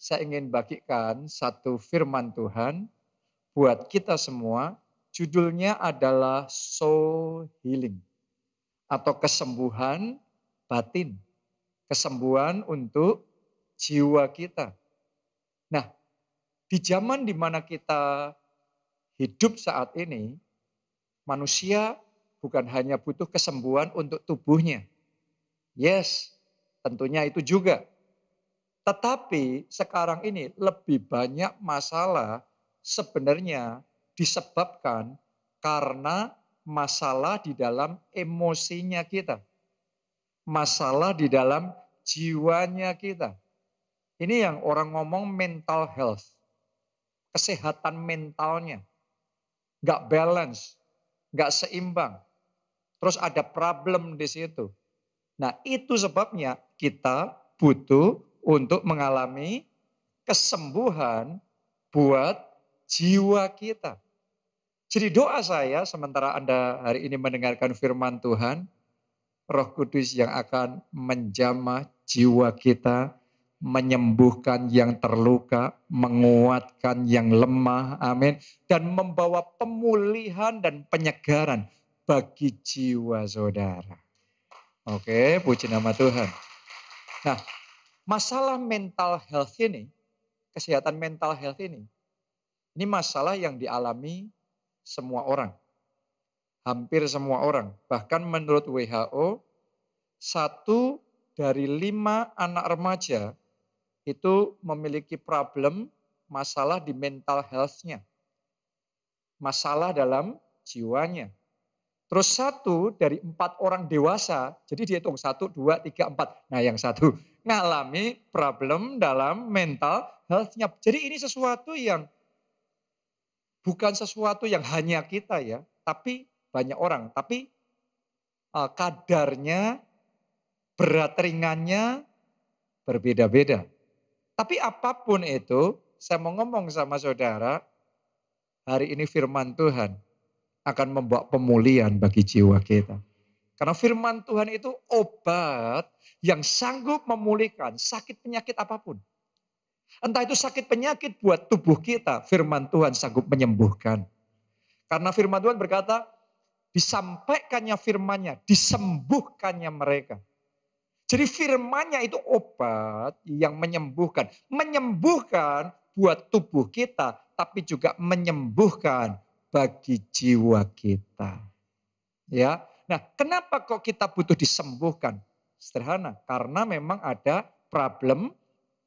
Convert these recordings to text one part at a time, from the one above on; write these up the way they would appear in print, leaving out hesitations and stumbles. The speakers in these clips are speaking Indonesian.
saya ingin bagikan satu firman Tuhan buat kita semua. Judulnya adalah soul healing atau kesembuhan batin. Kesembuhan untuk jiwa kita. Nah, di zaman di mana kita hidup saat ini, manusia bukan hanya butuh kesembuhan untuk tubuhnya. Yes, tentunya itu juga. Tetapi sekarang ini lebih banyak masalah sebenarnya disebabkan karena masalah di dalam emosinya kita. Masalah di dalam jiwanya kita. Ini yang orang ngomong mental health. Kesehatan mentalnya. Nggak balance, nggak seimbang. Terus ada problem di situ. Nah, itu sebabnya kita butuh untuk mengalami kesembuhan buat jiwa kita. Jadi doa saya sementara Anda hari ini mendengarkan firman Tuhan, Roh Kudus yang akan menjamah jiwa kita, menyembuhkan yang terluka, menguatkan yang lemah, amin. Dan membawa pemulihan dan penyegaran bagi jiwa saudara. Oke, puji nama Tuhan. Nah, masalah mental health ini, kesehatan mental health ini masalah yang dialami semua orang. Hampir semua orang. Bahkan menurut WHO, 1 dari 5 anak remaja itu memiliki problem masalah di mental health-nya. Masalah dalam jiwanya. Terus 1 dari 4 orang dewasa, jadi dihitung 1, 2, 3, 4. Nah yang 1 ngalami problem dalam mental health-nya. Jadi ini sesuatu yang bukan sesuatu yang hanya kita ya, tapi banyak orang. Tapi kadarnya, berat ringannya berbeda-beda. Tapi apapun itu, saya mau ngomong sama saudara, hari ini firman Tuhan akan membawa pemulihan bagi jiwa kita. Karena firman Tuhan itu obat yang sanggup memulihkan sakit penyakit apapun. Entah itu sakit penyakit buat tubuh kita, firman Tuhan sanggup menyembuhkan. Karena firman Tuhan berkata, disampaikannya firman-Nya, disembuhkannya mereka. Jadi firman-Nya itu obat yang menyembuhkan. Menyembuhkan buat tubuh kita, tapi juga menyembuhkan bagi jiwa kita. Ya. Nah, kenapa kok kita butuh disembuhkan? Sederhana, karena memang ada problem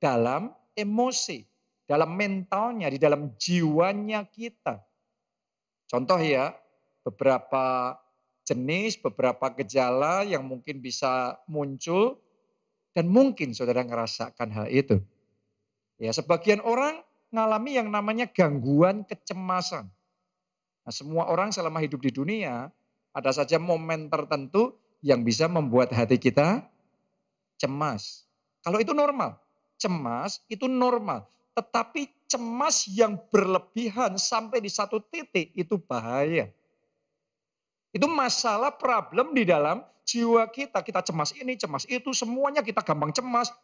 dalam emosi, dalam mentalnya, di dalam jiwanya kita. Contoh ya, beberapa jenis, beberapa gejala yang mungkin bisa muncul dan mungkin saudara ngerasakan hal itu. Ya, sebagian orang mengalami yang namanya gangguan kecemasan. Nah, semua orang selama hidup di dunia ada saja momen tertentu yang bisa membuat hati kita cemas. Kalau itu normal, cemas itu normal. Tetapi cemas yang berlebihan sampai di satu titik itu bahaya. Itu masalah problem di dalam jiwa kita. Kita cemas ini, cemas itu, semuanya kita gampang cemas.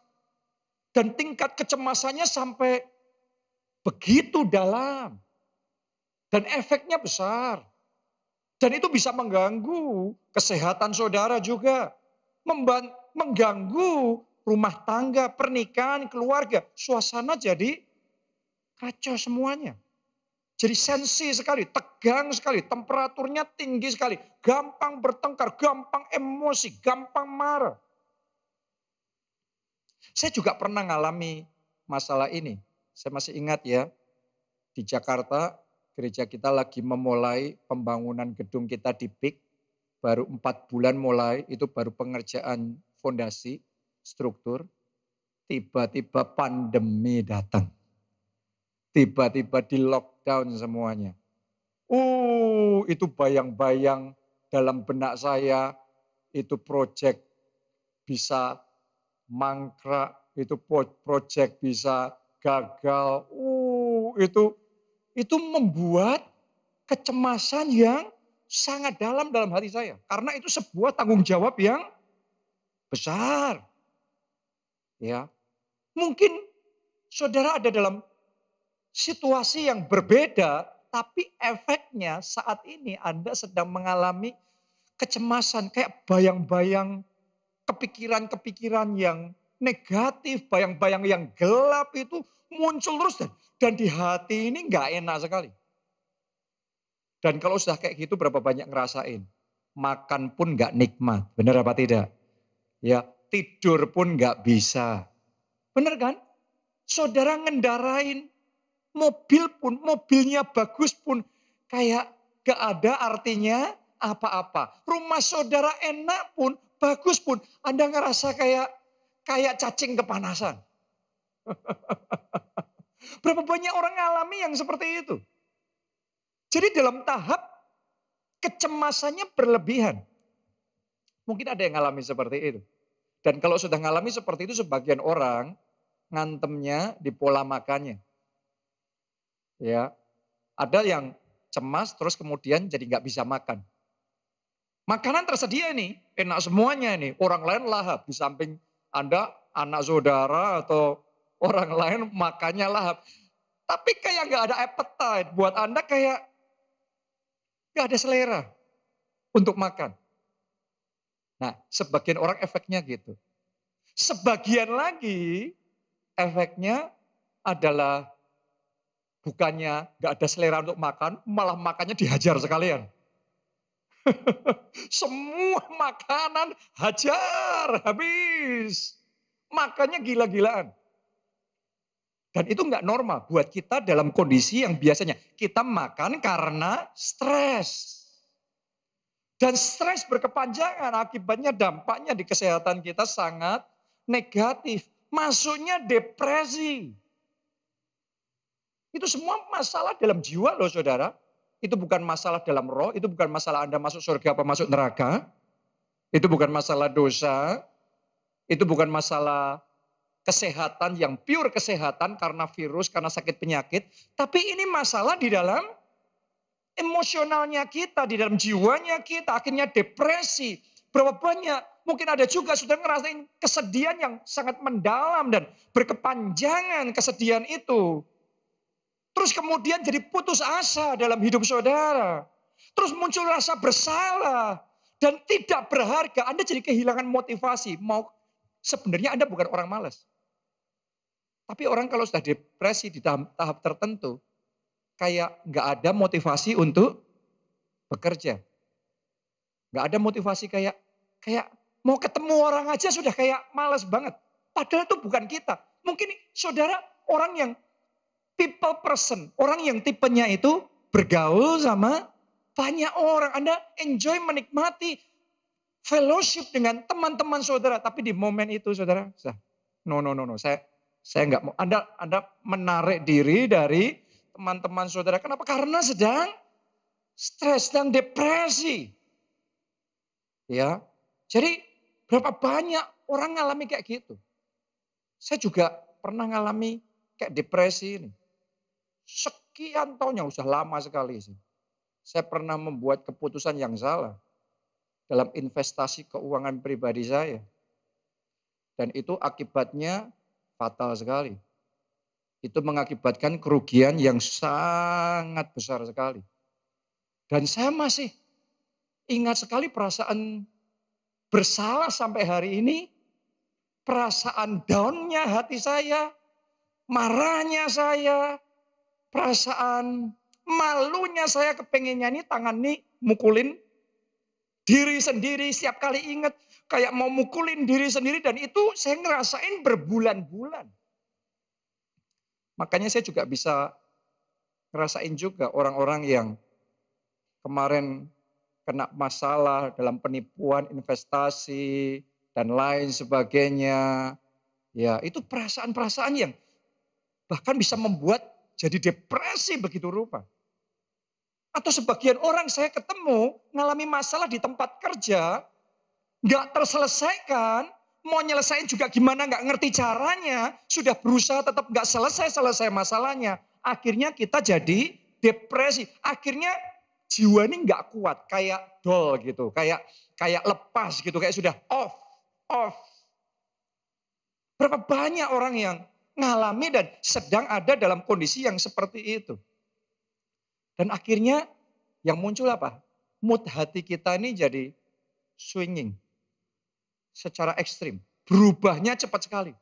Dan tingkat kecemasannya sampai begitu dalam. Dan efeknya besar. Dan itu bisa mengganggu kesehatan saudara juga. Mengganggu rumah tangga, pernikahan, keluarga. Suasana jadi kacau semuanya. Jadi sensi sekali, tegang sekali, temperaturnya tinggi sekali. Gampang bertengkar, gampang emosi, gampang marah. Saya juga pernah ngalami masalah ini. Saya masih ingat ya, di Jakarta gereja kita lagi memulai pembangunan gedung kita di PIK. Baru 4 bulan mulai, itu baru pengerjaan fondasi, struktur. Tiba-tiba pandemi datang. Tiba-tiba di lockdown semuanya. Itu bayang-bayang dalam benak saya, itu proyek bisa mangkrak, itu proyek bisa gagal. Itu membuat kecemasan yang sangat dalam hati saya. Karena itu sebuah tanggung jawab yang besar. Ya, mungkin saudara ada dalam situasi yang berbeda, tapi efeknya saat ini Anda sedang mengalami kecemasan, kayak bayang-bayang kepikiran-kepikiran yang negatif, bayang-bayang yang gelap itu muncul terus dan di hati ini nggak enak sekali. Dan kalau sudah kayak gitu berapa banyak ngerasain? Makan pun nggak nikmat, benar apa tidak? Ya, tidur pun nggak bisa. Benar kan? Saudara ngendarain mobil pun, mobilnya bagus pun kayak gak ada artinya apa-apa. Rumah saudara enak pun, bagus pun, Anda ngerasa kayak cacing kepanasan. Berapa banyak orang ngalami yang seperti itu. Jadi dalam tahap kecemasannya berlebihan. Mungkin ada yang ngalami seperti itu. Dan kalau sudah ngalami seperti itu, sebagian orang ngantem,nya di pola makannya. Ya, ada yang cemas terus kemudian jadi nggak bisa makan. Makanan tersedia nih, enak semuanya nih. Orang lain lahap di samping Anda, anak saudara atau orang lain makannya lahap. Tapi kayak nggak ada appetite buat Anda, kayak nggak ada selera untuk makan. Nah, sebagian orang efeknya gitu. Sebagian lagi efeknya adalah bukannya nggak ada selera untuk makan, malah makannya dihajar sekalian. Semua makanan hajar, habis. Makannya gila-gilaan. Dan itu nggak normal buat kita dalam kondisi yang biasanya kita makan karena stres. Dan stres berkepanjangan, akibatnya dampaknya di kesehatan kita sangat negatif. Masuknya depresi. Itu semua masalah dalam jiwa loh saudara. Itu bukan masalah dalam roh, itu bukan masalah Anda masuk surga apa masuk neraka. Itu bukan masalah dosa, itu bukan masalah kesehatan yang pure kesehatan karena virus, karena sakit penyakit. Tapi ini masalah di dalam emosionalnya kita, di dalam jiwanya kita, akhirnya depresi. Berapa banyak, mungkin ada juga sudah ngerasain kesedihan yang sangat mendalam dan berkepanjangan kesedihan itu. Terus kemudian jadi putus asa dalam hidup saudara. Terus muncul rasa bersalah dan tidak berharga. Anda jadi kehilangan motivasi. Sebenarnya Anda bukan orang malas. Tapi orang kalau sudah depresi di tahap tertentu, kayak nggak ada motivasi untuk bekerja. Nggak ada motivasi kayak mau ketemu orang aja sudah kayak malas banget. Padahal itu bukan kita. Mungkin saudara orang yang people person, orang yang tipenya itu bergaul sama banyak orang. Anda enjoy menikmati fellowship dengan teman-teman saudara. Tapi di momen itu saudara, no. Saya nggak mau. Anda menarik diri dari teman-teman saudara. Kenapa? Karena sedang stres, sedang depresi. Ya, jadi berapa banyak orang ngalami kayak gitu. Saya juga pernah ngalami kayak depresi ini. Sekian tahun yang sudah lama sekali sih. Saya pernah membuat keputusan yang salah dalam investasi keuangan pribadi saya. Dan itu akibatnya fatal sekali. Itu mengakibatkan kerugian yang sangat besar sekali. Dan saya masih ingat sekali perasaan bersalah sampai hari ini. Perasaan down-nya hati saya, marahnya saya, perasaan malunya saya, kepengennya nih tangan nih mukulin diri sendiri. Setiap kali ingat kayak mau mukulin diri sendiri, dan itu saya ngerasain berbulan-bulan. Makanya saya juga bisa ngerasain juga orang-orang yang kemarin kena masalah dalam penipuan investasi dan lain sebagainya. Ya, itu perasaan-perasaan yang bahkan bisa membuat jadi depresi begitu rupa. Atau sebagian orang saya ketemu ngalami masalah di tempat kerja, nggak terselesaikan, mau nyelesain juga gimana nggak ngerti caranya, sudah berusaha tetap nggak selesai masalahnya. Akhirnya kita jadi depresi. Akhirnya jiwa ini nggak kuat, kayak doll gitu, kayak lepas gitu, kayak sudah off. Berapa banyak orang yang ngalami dan sedang ada dalam kondisi yang seperti itu. Dan akhirnya yang muncul apa? Mood hati kita ini jadi swinging secara ekstrim. Berubahnya cepat sekali.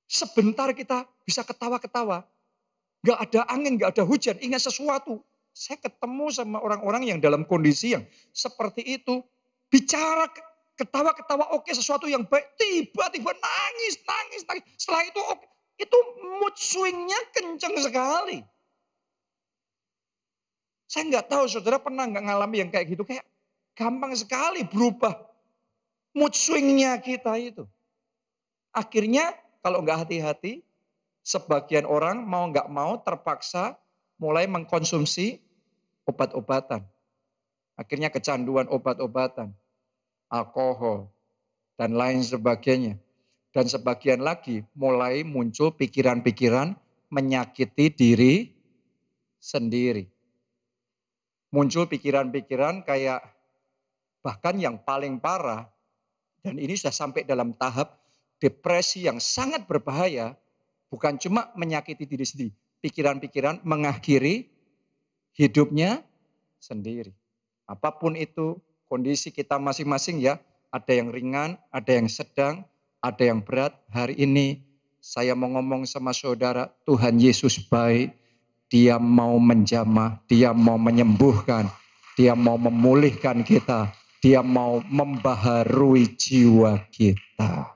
Sebentar kita bisa ketawa-ketawa. Gak ada angin, gak ada hujan, ingat sesuatu. Saya ketemu sama orang-orang yang dalam kondisi yang seperti itu. Bicara, ketawa-ketawa, oke, sesuatu yang baik. Tiba-tiba nangis. Setelah itu oke. Itu mood swingnya kenceng sekali. Saya nggak tahu saudara pernah nggak ngalami yang kayak gitu. Kayak gampang sekali berubah mood swingnya kita itu. Akhirnya kalau nggak hati-hati, sebagian orang mau nggak mau terpaksa mulai mengkonsumsi obat-obatan. Akhirnya kecanduan obat-obatan, alkohol, dan lain sebagainya. Dan sebagian lagi mulai muncul pikiran-pikiran menyakiti diri sendiri. Muncul pikiran-pikiran kayak bahkan yang paling parah, dan ini sudah sampai dalam tahap depresi yang sangat berbahaya, bukan cuma menyakiti diri sendiri, pikiran-pikiran mengakhiri hidupnya sendiri. Apapun itu kondisi kita masing-masing ya, ada yang ringan, ada yang sedang, ada yang berat. Hari ini saya mau ngomong sama saudara, Tuhan Yesus baik. Dia mau menjamah, dia mau menyembuhkan, dia mau memulihkan kita, dia mau membaharui jiwa kita.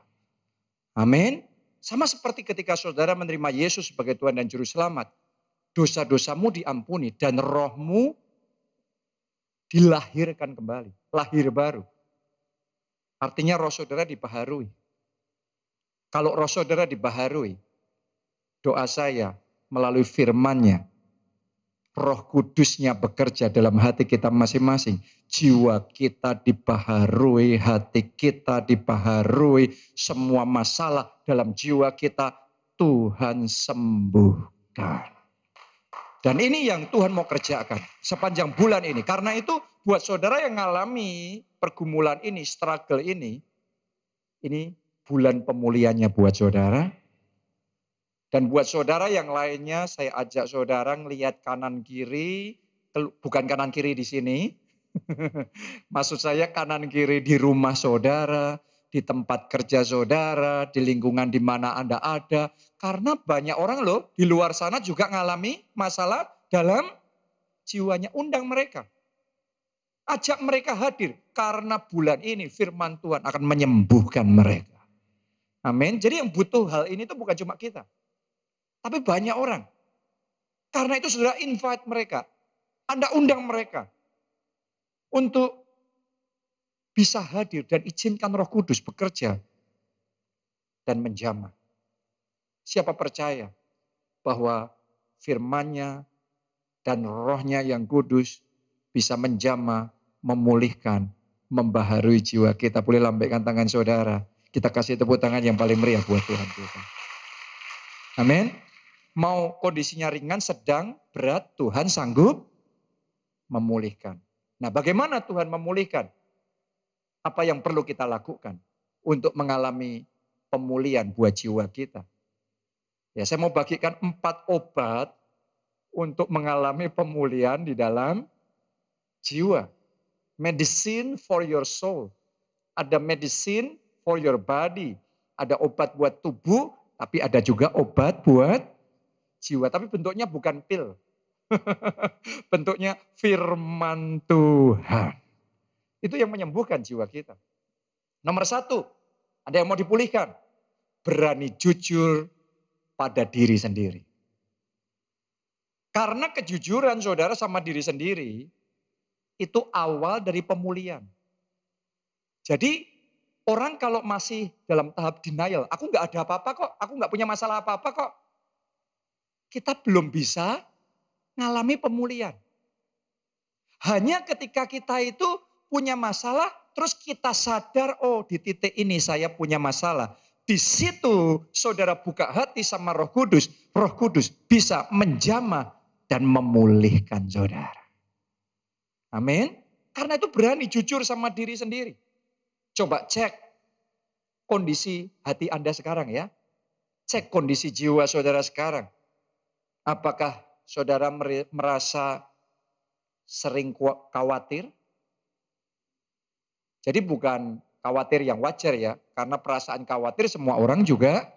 Amin. Sama seperti ketika saudara menerima Yesus sebagai Tuhan dan Juru Selamat. Dosa-dosamu diampuni dan rohmu dilahirkan kembali. Lahir baru. Artinya roh saudara dibaharui. Kalau roh saudara dibaharui, doa saya melalui firman-Nya, Roh Kudusnya bekerja dalam hati kita masing-masing. Jiwa kita dibaharui, hati kita dibaharui, semua masalah dalam jiwa kita Tuhan sembuhkan. Dan ini yang Tuhan mau kerjakan sepanjang bulan ini. Karena itu buat saudara yang mengalami pergumulan ini, struggle ini bulan pemulihannya buat saudara. Dan buat saudara yang lainnya, saya ajak saudara ngelihat kanan kiri, bukan kanan kiri di sini. Maksud saya kanan kiri di rumah saudara, di tempat kerja saudara, di lingkungan di mana Anda ada. Karena banyak orang loh di luar sana juga ngalami masalah dalam jiwanya. Undang mereka. Ajak mereka hadir karena bulan ini firman Tuhan akan menyembuhkan mereka. Amin. Jadi yang butuh hal ini tuh bukan cuma kita. Tapi banyak orang. Karena itu saudara invite mereka. Anda undang mereka. Untuk bisa hadir dan izinkan Roh Kudus bekerja. Dan menjamah. Siapa percaya bahwa firman-Nya dan roh-Nya yang kudus bisa menjamah, memulihkan, membaharui jiwa kita. Boleh lambaikan tangan saudara. Kita kasih tepuk tangan yang paling meriah buat Tuhan kita. Amin. Mau kondisinya ringan, sedang, berat, Tuhan sanggup memulihkan. Nah, bagaimana Tuhan memulihkan? Apa yang perlu kita lakukan untuk mengalami pemulihan buat jiwa kita? Ya, saya mau bagikan 4 obat untuk mengalami pemulihan di dalam jiwa. Medicine for your soul. Ada medicine for your body. Ada obat buat tubuh, tapi ada juga obat buat jiwa. Tapi bentuknya bukan pil. Bentuknya firman Tuhan. Itu yang menyembuhkan jiwa kita. Nomor 1, ada yang mau dipulihkan. Berani jujur pada diri sendiri. Karena kejujuran saudara sama diri sendiri, itu awal dari pemulihan. Jadi orang kalau masih dalam tahap denial, aku nggak ada apa-apa kok, aku nggak punya masalah apa-apa kok. Kita belum bisa ngalami pemulihan. Hanya ketika kita itu punya masalah, terus kita sadar, oh di titik ini saya punya masalah. Di situ saudara buka hati sama Roh Kudus bisa menjamah dan memulihkan saudara. Amin. Karena itu berani jujur sama diri sendiri. Coba cek kondisi hati Anda sekarang ya. Cek kondisi jiwa saudara sekarang. Apakah saudara merasa sering khawatir? Jadi bukan khawatir yang wajar ya, karena perasaan khawatir semua orang juga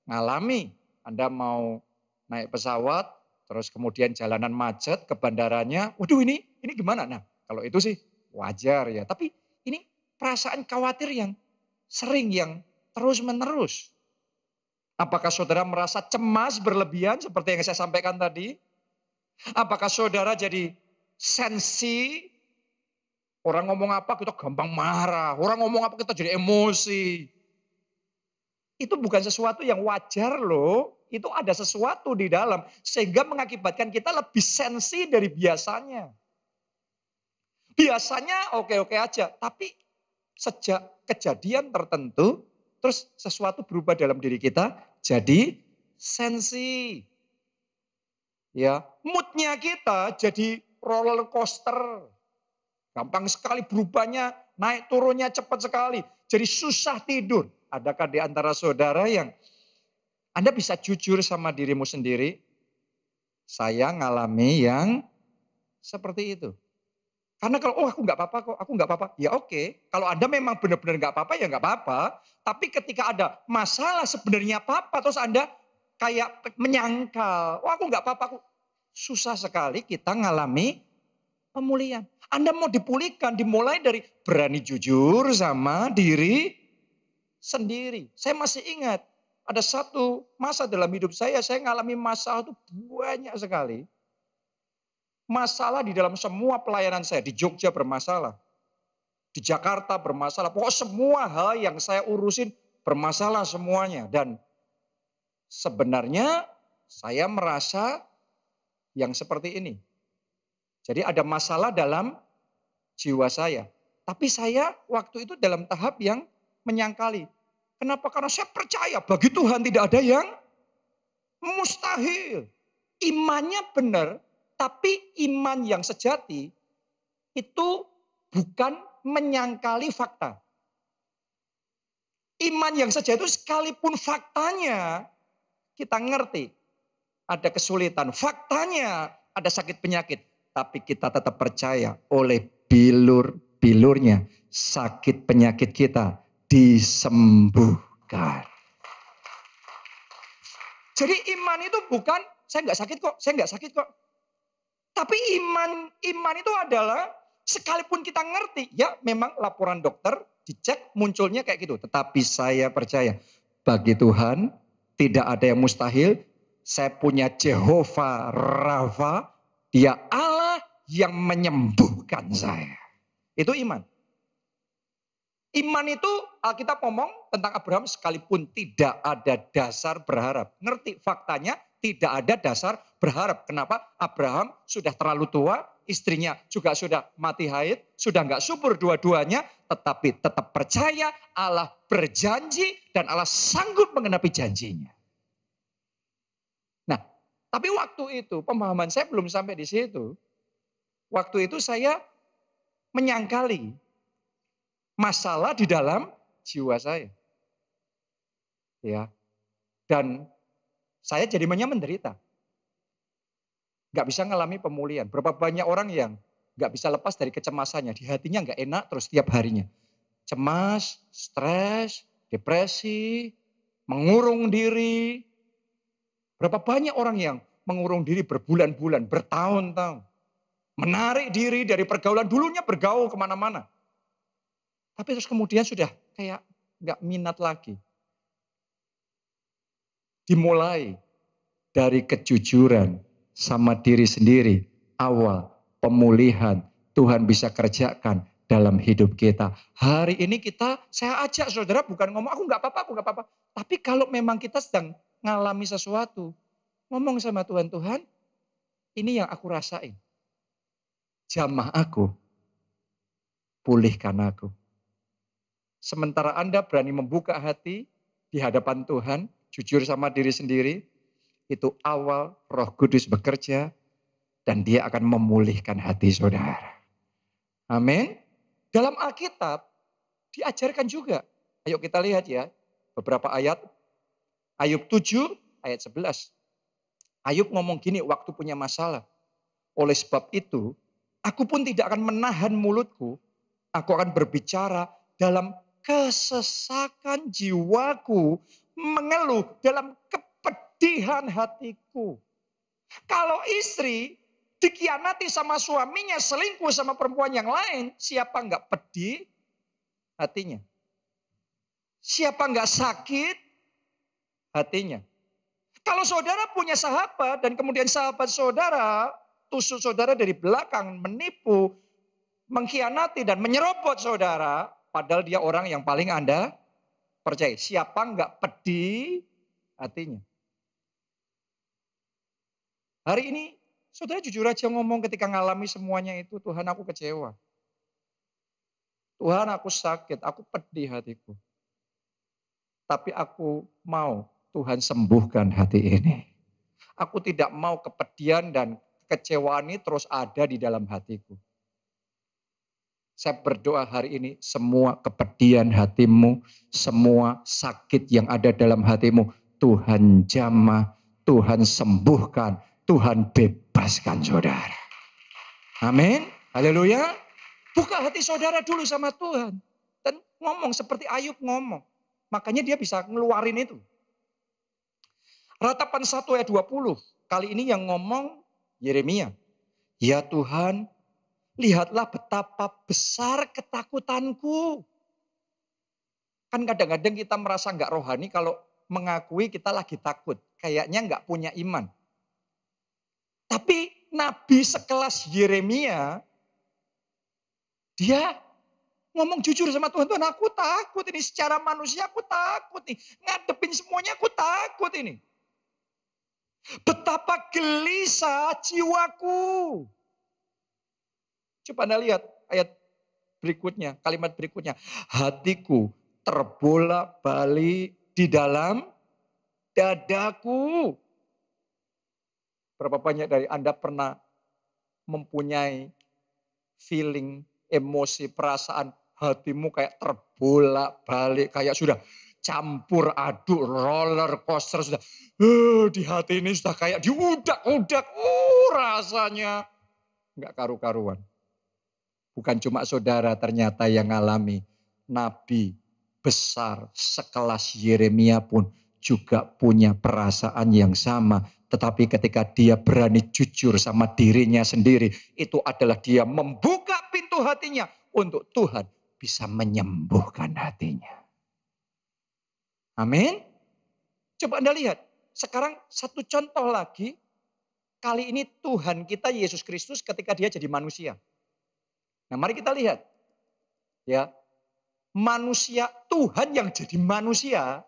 ngalami. Anda mau naik pesawat, terus kemudian jalanan macet ke bandaranya, waduh ini gimana? Nah kalau itu sih wajar ya, tapi ini perasaan khawatir yang sering, yang terus menerus. Apakah saudara merasa cemas berlebihan seperti yang saya sampaikan tadi? Apakah saudara jadi sensi? Orang ngomong apa kita gampang marah, orang ngomong apa kita jadi emosi. Itu bukan sesuatu yang wajar loh, itu ada sesuatu di dalam. Sehingga mengakibatkan kita lebih sensi dari biasanya. Biasanya oke-oke aja, tapi sejak kejadian tertentu, terus sesuatu berubah dalam diri kita, jadi sensi. Ya, moodnya kita jadi roller coaster. Gampang sekali berubahnya, naik turunnya cepat sekali. Jadi susah tidur. Adakah di antara saudara yang Anda bisa jujur sama dirimu sendiri? Saya ngalami yang seperti itu. Karena kalau, aku nggak apa-apa kok, aku nggak apa-apa. Ya oke, kalau Anda memang benar-benar nggak apa-apa, ya nggak apa-apa. Tapi ketika ada masalah sebenarnya apa-apa, terus Anda kayak menyangkal, aku nggak apa-apa. Susah sekali kita ngalami pemulihan. Anda mau dipulihkan dimulai dari berani jujur sama diri sendiri. Saya masih ingat ada satu masa dalam hidup saya ngalami masalah itu banyak sekali. Masalah di dalam semua pelayanan saya. Di Jogja bermasalah. Di Jakarta bermasalah. Pokoknya semua hal yang saya urusin bermasalah semuanya. Dan sebenarnya saya merasa yang seperti ini. Jadi ada masalah dalam jiwa saya. Tapi saya waktu itu dalam tahap yang menyangkali. Kenapa? Karena saya percaya bagi Tuhan tidak ada yang mustahil. Imannya benar, tapi iman yang sejati itu bukan menyangkali fakta. Iman yang sejati itu sekalipun faktanya kita ngerti ada kesulitan, faktanya ada sakit penyakit, tapi kita tetap percaya oleh bilur-bilurnya sakit penyakit kita disembuhkan. Jadi iman itu bukan saya nggak sakit kok, saya nggak sakit kok. Tapi iman itu adalah sekalipun kita ngerti, ya memang laporan dokter dicek munculnya kayak gitu. Tetapi saya percaya bagi Tuhan tidak ada yang mustahil. Saya punya Jehovah Rafa, dia Allah yang menyembuhkan saya. Itu iman. Iman itu Alkitab ngomong tentang Abraham sekalipun tidak ada dasar berharap. Ngerti faktanya tidak ada dasar berharap. Kenapa? Abraham sudah terlalu tua, istrinya juga sudah mati haid, sudah nggak subur dua-duanya, tetapi tetap percaya Allah berjanji dan Allah sanggup mengenapi janjinya. Nah, tapi waktu itu pemahaman saya belum sampai di situ. Waktu itu saya menyangkali masalah di dalam jiwa saya. Ya. Dan saya jadi menderita. Gak bisa ngalami pemulihan. Berapa banyak orang yang gak bisa lepas dari kecemasannya. Di hatinya gak enak terus tiap harinya. Cemas, stres, depresi, mengurung diri. Berapa banyak orang yang mengurung diri berbulan-bulan, bertahun-tahun. Menarik diri dari pergaulan. Dulunya bergaul kemana-mana. Tapi terus kemudian sudah kayak gak minat lagi. Dimulai dari kejujuran sama diri sendiri. Awal pemulihan Tuhan bisa kerjakan dalam hidup kita. Hari ini saya ajak saudara bukan ngomong aku gak apa-apa, aku gak apa-apa. Tapi kalau memang kita sedang ngalami sesuatu, ngomong sama Tuhan, Tuhan ini yang aku rasain. Jamah aku, pulihkan aku. Sementara Anda berani membuka hati di hadapan Tuhan, jujur sama diri sendiri, itu awal Roh Kudus bekerja dan dia akan memulihkan hati saudara. Amin. Dalam Alkitab diajarkan juga. Ayo kita lihat ya beberapa ayat. Ayub 7 ayat 11. Ayub ngomong gini waktu punya masalah. Oleh sebab itu, aku pun tidak akan menahan mulutku. Aku akan berbicara dalam kesesakan jiwaku, mengeluh dalam kepedihan hatiku. Kalau istri dikhianati sama suaminya, selingkuh sama perempuan yang lain, siapa nggak pedih hatinya? Siapa nggak sakit hatinya? Kalau saudara punya sahabat dan kemudian sahabat saudara tusuk saudara dari belakang, menipu, mengkhianati dan menyerobot saudara, padahal dia orang yang paling Anda percaya. Siapa nggak pedih hatinya? Hari ini saudara jujur aja ngomong ketika ngalami semuanya itu, Tuhan aku kecewa. Tuhan aku sakit, aku pedih hatiku. Tapi aku mau Tuhan sembuhkan hati ini. Aku tidak mau kepedihan dan kekecewaan ini terus ada di dalam hatiku. Saya berdoa hari ini semua kepedihan hatimu, semua sakit yang ada dalam hatimu, Tuhan jamah, Tuhan sembuhkan, Tuhan bebaskan saudara. Amin. Haleluya. Buka hati saudara dulu sama Tuhan. Dan ngomong seperti Ayub ngomong. Makanya dia bisa ngeluarin itu. Ratapan 1 ayat 20. Kali ini yang ngomong Yeremia. Ya Tuhan, lihatlah betapa besar ketakutanku. Kan kadang-kadang kita merasa nggak rohani kalau mengakui kita lagi takut. Kayaknya nggak punya iman. Tapi nabi sekelas Yeremia, dia ngomong jujur sama Tuhan. Tuhan aku takut ini, secara manusia aku takut nih. Ngadepin semuanya aku takut ini. Betapa gelisah jiwaku. Coba Anda lihat ayat berikutnya, kalimat berikutnya. Hatiku terbolak-balik di dalam dadaku. Berapa banyak dari Anda pernah mempunyai feeling, emosi, perasaan hatimu kayak terbolak-balik, kayak sudah campur aduk roller coaster sudah. Di hati ini sudah kayak diudak-udak. Rasanya nggak karu-karuan. Bukan cuma saudara ternyata yang ngalami. Nabi besar sekelas Yeremia pun juga punya perasaan yang sama. Tetapi ketika dia berani jujur sama dirinya sendiri, itu adalah dia membuka pintu hatinya untuk Tuhan bisa menyembuhkan hatinya. Amin. Coba Anda lihat. Sekarang satu contoh lagi. Kali ini Tuhan kita Yesus Kristus ketika dia jadi manusia. Nah mari kita lihat. Ya, manusia, Tuhan yang jadi manusia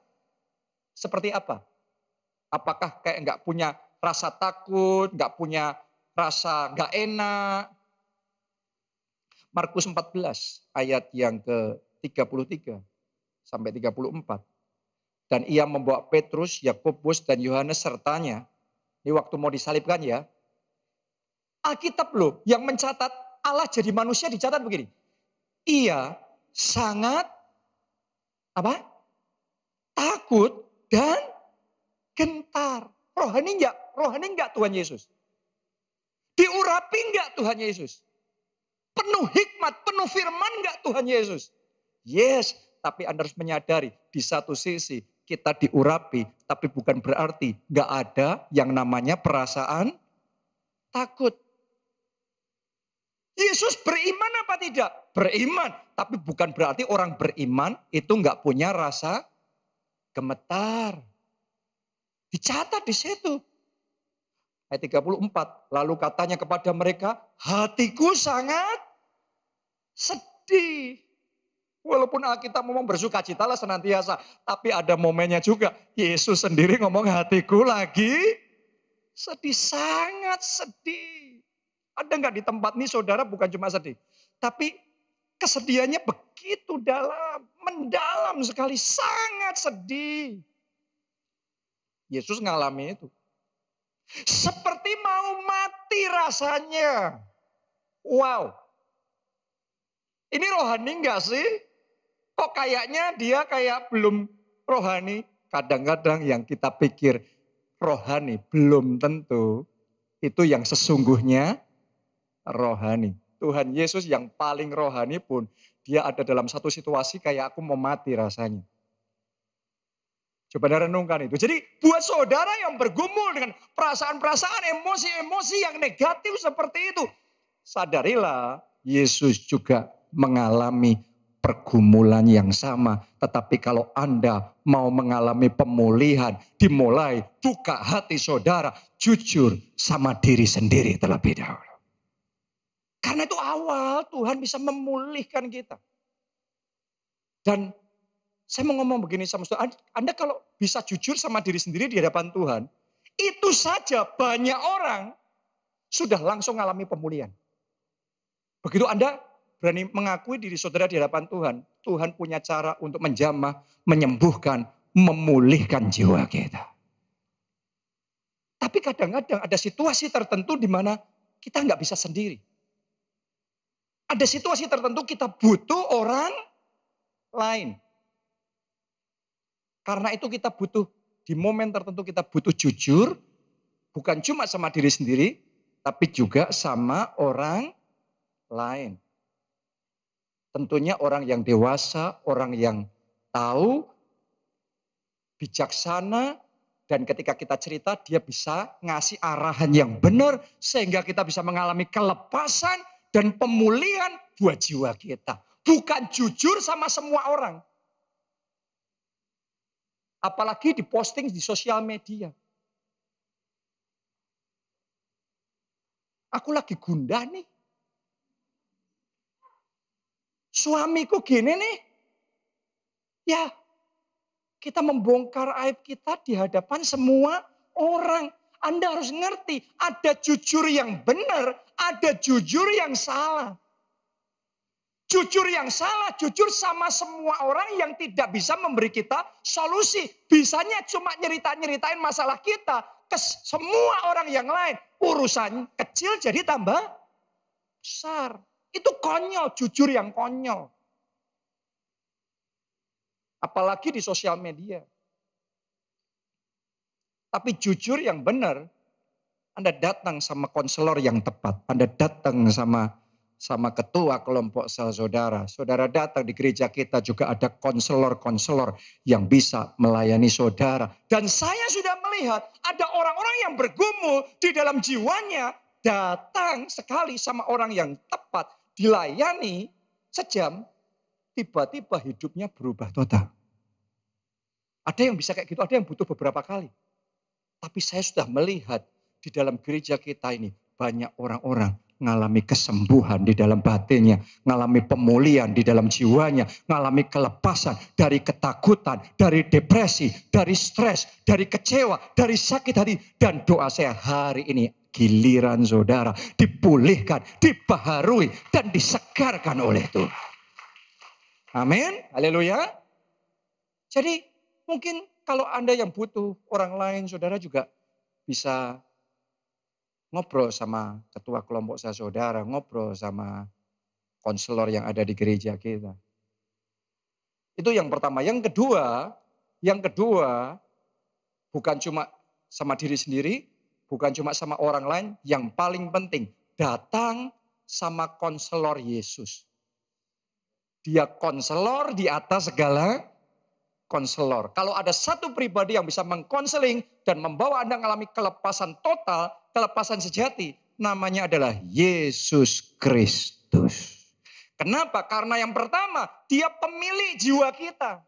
seperti apa? Apakah kayak nggak punya rasa takut, nggak punya rasa nggak enak? Markus 14 ayat yang ke-33 sampai 34. Dan ia membawa Petrus, Yakobus dan Yohanes sertanya. Ini waktu mau disalibkan ya. Alkitab loh yang mencatat Allah jadi manusia dicatat begini. Ia sangat apa? Takut dan gentar. Rohani enggak Tuhan Yesus? Diurapi enggak Tuhan Yesus? Penuh hikmat, penuh firman enggak Tuhan Yesus? Yes, tapi Anda harus menyadari di satu sisi kita diurapi, tapi bukan berarti enggak ada yang namanya perasaan takut. Yesus beriman apa tidak? Beriman, tapi bukan berarti orang beriman itu enggak punya rasa gemetar. Dicatat di situ. Ayat 34. Lalu katanya kepada mereka, hatiku sangat sedih. Walaupun Alkitab ngomong bersukacitalah senantiasa. Tapi ada momennya juga. Yesus sendiri ngomong hatiku lagi sedih. Sangat sedih. Ada nggak di tempat ini saudara bukan cuma sedih. Tapi kesedihannya begitu dalam. Mendalam sekali. Sangat sedih. Yesus ngalami itu. Seperti mau mati rasanya. Wow. Ini rohani enggak sih? Kok kayaknya dia kayak belum rohani. kadang-kadang yang kita pikir rohani belum tentu itu yang sesungguhnya rohani. Tuhan Yesus yang paling rohani pun dia ada dalam satu situasi kayak aku mau mati rasanya. Coba renungkan itu. Jadi buat saudara yang bergumul dengan perasaan-perasaan, emosi-emosi yang negatif seperti itu. Sadarilah Yesus juga mengalami pergumulan yang sama. Tetapi kalau Anda mau mengalami pemulihan, dimulai buka hati saudara, jujur sama diri sendiri terlebih dahulu. Karena itu awal Tuhan bisa memulihkan kita. Dan saya mau ngomong begini sama saudara, Anda kalau bisa jujur sama diri sendiri di hadapan Tuhan, itu saja banyak orang sudah langsung mengalami pemulihan. Begitu Anda berani mengakui diri saudara di hadapan Tuhan, Tuhan punya cara untuk menjamah, menyembuhkan, memulihkan jiwa kita. Tapi kadang-kadang ada situasi tertentu di mana kita nggak bisa sendiri. Ada situasi tertentu kita butuh orang lain. Karena itu kita butuh, di momen tertentu kita butuh jujur, bukan cuma sama diri sendiri, tapi juga sama orang lain. Tentunya orang yang dewasa, orang yang tahu, bijaksana, dan ketika kita cerita dia bisa ngasih arahan yang benar, sehingga kita bisa mengalami kelepasan dan pemulihan buat jiwa kita. Bukan jujur sama semua orang. Apalagi diposting di sosial media. Aku lagi gundah nih. Suamiku gini nih. Ya, kita membongkar aib kita di hadapan semua orang. Anda harus ngerti, ada jujur yang benar, ada jujur yang salah. Jujur yang salah, jujur sama semua orang yang tidak bisa memberi kita solusi. Bisanya cuma nyeritain masalah kita ke semua orang yang lain. Urusan kecil jadi tambah besar. Itu konyol, jujur yang konyol. Apalagi di sosial media. Tapi jujur yang benar, Anda datang sama konselor yang tepat. Anda datang sama ketua kelompok sel saudara. Saudara datang di gereja kita juga ada konselor-konselor yang bisa melayani saudara. Dan saya sudah melihat ada orang-orang yang bergumul di dalam jiwanya. Datang sekali sama orang yang tepat, dilayani sejam, tiba-tiba hidupnya berubah total. Ada yang bisa kayak gitu, ada yang butuh beberapa kali. Tapi saya sudah melihat di dalam gereja kita ini banyak orang-orang ngalami kesembuhan di dalam batinnya, ngalami pemulihan di dalam jiwanya, ngalami kelepasan dari ketakutan, dari depresi, dari stres, dari kecewa, dari sakit hati. Dan doa saya hari ini, giliran saudara dipulihkan, dibaharui, dan disegarkan oleh Tuhan. Amin, haleluya. Jadi mungkin kalau Anda yang butuh orang lain, saudara juga bisa ngobrol sama ketua kelompok saudara, ngobrol sama konselor yang ada di gereja kita. Itu yang pertama. Yang kedua, bukan cuma sama diri sendiri, bukan cuma sama orang lain, yang paling penting, datang sama konselor Yesus. Dia konselor di atas segala konselor. Kalau ada satu pribadi yang bisa mengkonseling dan membawa Anda mengalami kelepasan total, kelepasan sejati, namanya adalah Yesus Kristus. Kenapa? Karena yang pertama, dia pemilik jiwa kita.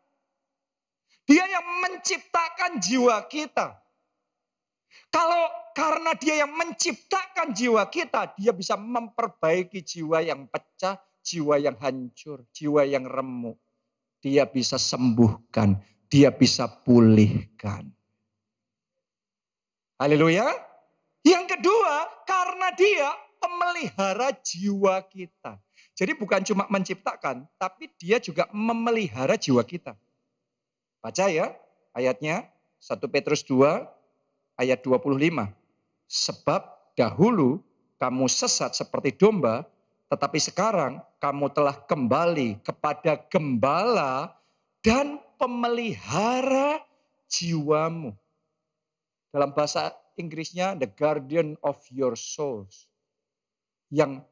Dia yang menciptakan jiwa kita. Kalau karena dia yang menciptakan jiwa kita, dia bisa memperbaiki jiwa yang pecah, jiwa yang hancur, jiwa yang remuk. Dia bisa sembuhkan, dia bisa pulihkan. Haleluya. Yang kedua, karena dia pemelihara jiwa kita. Jadi bukan cuma menciptakan, tapi dia juga memelihara jiwa kita. Baca ya ayatnya, 1 Petrus 2 ayat 25. Sebab dahulu kamu sesat seperti domba, tetapi sekarang kamu telah kembali kepada gembala dan pemelihara jiwamu. Dalam bahasa Inggrisnya, the guardian of your souls. Yang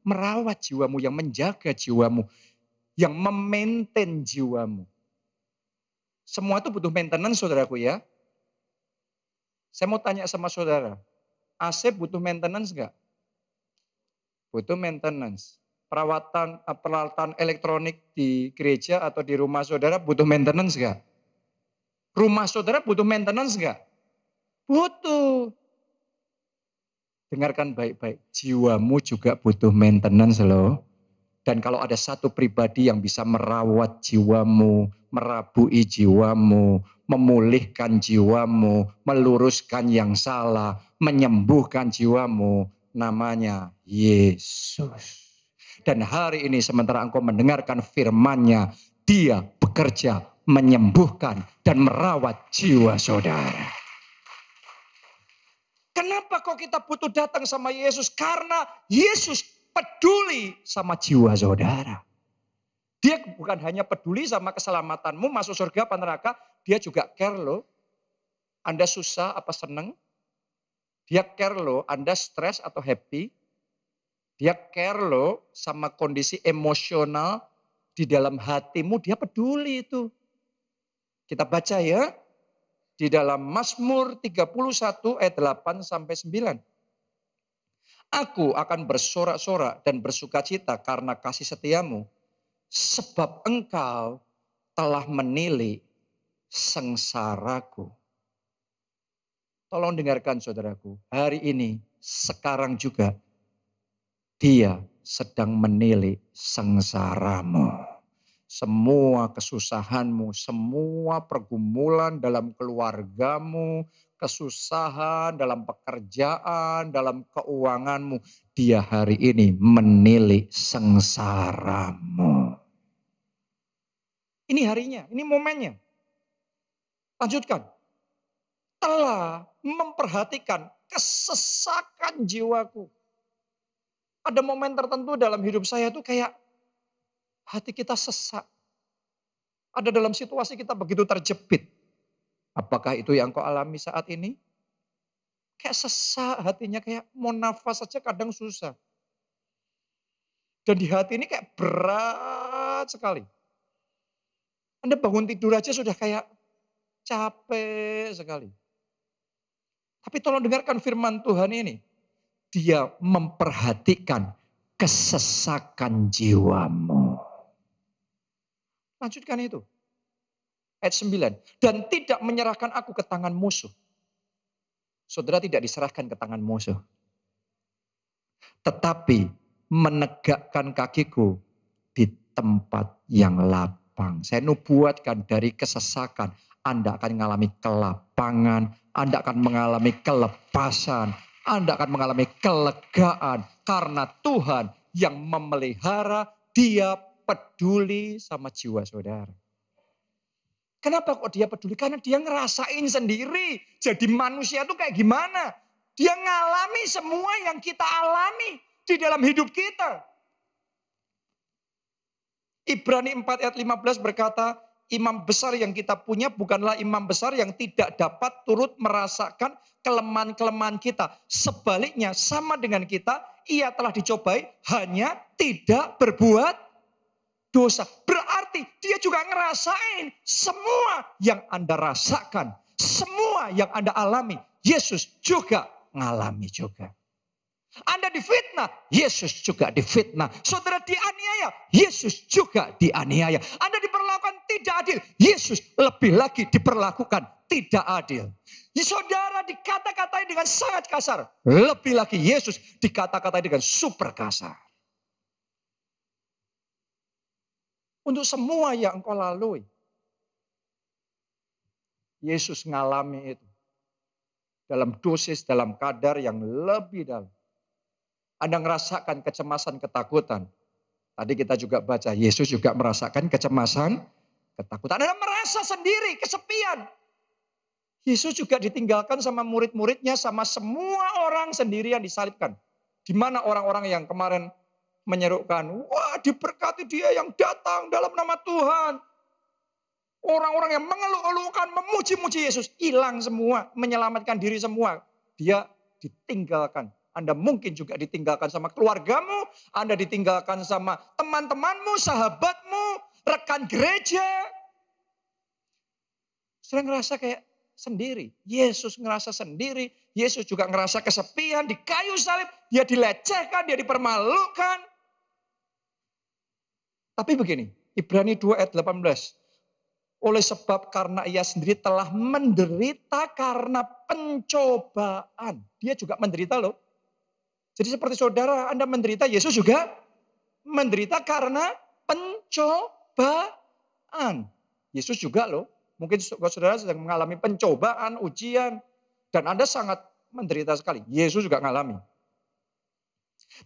merawat jiwamu, yang menjaga jiwamu, yang memaintain jiwamu. Semua itu butuh maintenance, saudaraku ya. Saya mau tanya sama saudara, AC butuh maintenance enggak? Butuh maintenance. Peralatan elektronik di gereja atau di rumah saudara butuh maintenance enggak? Rumah saudara butuh maintenance enggak? Butuh. Dengarkan baik-baik, jiwamu juga butuh maintenance loh. Dan kalau ada satu pribadi yang bisa merawat jiwamu, merabui jiwamu, memulihkan jiwamu, meluruskan yang salah, menyembuhkan jiwamu, namanya Yesus. Dan hari ini sementara engkau mendengarkan firman-Nya, Dia bekerja menyembuhkan dan merawat jiwa saudara. Kenapa kok kita butuh datang sama Yesus? Karena Yesus peduli sama jiwa saudara. Dia bukan hanya peduli sama keselamatanmu, masuk surga apa neraka, dia juga care loh. Anda susah apa seneng? Dia care loh, Anda stres atau happy? Dia care loh sama kondisi emosional di dalam hatimu, dia peduli itu. Kita baca ya. Di dalam Mazmur 31 ayat 8 sampai 9. Aku akan bersorak-sorak dan bersukacita karena kasih setiamu. Sebab engkau telah menilik sengsaraku. Tolong dengarkan saudaraku. Hari ini, sekarang juga, Dia sedang menilik sengsaramu. Semua kesusahanmu, semua pergumulan dalam keluargamu, kesusahan dalam pekerjaan, dalam keuanganmu, Dia hari ini menilik sengsaramu. Ini harinya, ini momennya. Lanjutkan. Telah memperhatikan kesesakan jiwaku. Ada momen tertentu dalam hidup saya tuh kayak hati kita sesak. Ada dalam situasi kita begitu terjepit. Apakah itu yang kau alami saat ini? Kayak sesak hatinya, kayak mau nafas saja kadang susah. Dan di hati ini kayak berat sekali. Anda bangun tidur aja sudah kayak capek sekali. Tapi tolong dengarkan firman Tuhan ini. Dia memperhatikan kesesakan jiwamu. Lanjutkan itu. Ayat 9. Dan tidak menyerahkan aku ke tangan musuh. Saudara tidak diserahkan ke tangan musuh. Tetapi menegakkan kakiku di tempat yang lapang. Saya nubuatkan dari kesesakan. Anda akan mengalami kelapangan. Anda akan mengalami kelepasan. Anda akan mengalami kelegaan. Karena Tuhan yang memelihara, Dia peduli sama jiwa saudara. Kenapa kok dia peduli? Karena dia ngerasain sendiri. Jadi manusia itu kayak gimana? Dia ngalami semua yang kita alami di dalam hidup kita. Ibrani 4 ayat 15 berkata, imam besar yang kita punya bukanlah imam besar yang tidak dapat turut merasakan kelemahan-kelemahan kita. Sebaliknya sama dengan kita, ia telah dicobai hanya tidak berbuat dosa. Berarti dia juga ngerasain semua yang Anda rasakan. Semua yang Anda alami. Yesus juga ngalami juga. Anda difitnah, Yesus juga difitnah. Saudara dianiaya, Yesus juga dianiaya. Anda diperlakukan tidak adil, Yesus lebih lagi diperlakukan tidak adil. Saudara dikata-katai dengan sangat kasar, lebih lagi Yesus dikata-katai dengan super kasar. Untuk semua yang engkau lalui, Yesus ngalami itu. Dalam dosis, dalam kadar yang lebih dalam. Anda merasakan kecemasan, ketakutan. Tadi kita juga baca, Yesus juga merasakan kecemasan, ketakutan. Anda merasa sendiri, kesepian. Yesus juga ditinggalkan sama murid-muridnya, sama semua orang sendirian disalibkan. Di mana orang-orang yang kemarin menyerukan, wah diberkati dia yang datang dalam nama Tuhan. Orang-orang yang mengeluh-elukan, memuji-muji Yesus, hilang semua, menyelamatkan diri semua. Dia ditinggalkan. Anda mungkin juga ditinggalkan sama keluargamu, Anda ditinggalkan sama teman-temanmu, sahabatmu, rekan gereja. Sering ngerasa kayak sendiri. Yesus ngerasa sendiri, Yesus juga ngerasa kesepian, di kayu salib, dia dilecehkan, dia dipermalukan. Tapi begini, Ibrani 2 ayat 18. Oleh sebab karena ia sendiri telah menderita karena pencobaan. Dia juga menderita loh. Jadi seperti saudara Anda menderita, Yesus juga menderita karena pencobaan. Yesus juga loh. Mungkin saudara sedang mengalami pencobaan, ujian. Dan Anda sangat menderita sekali. Yesus juga mengalami.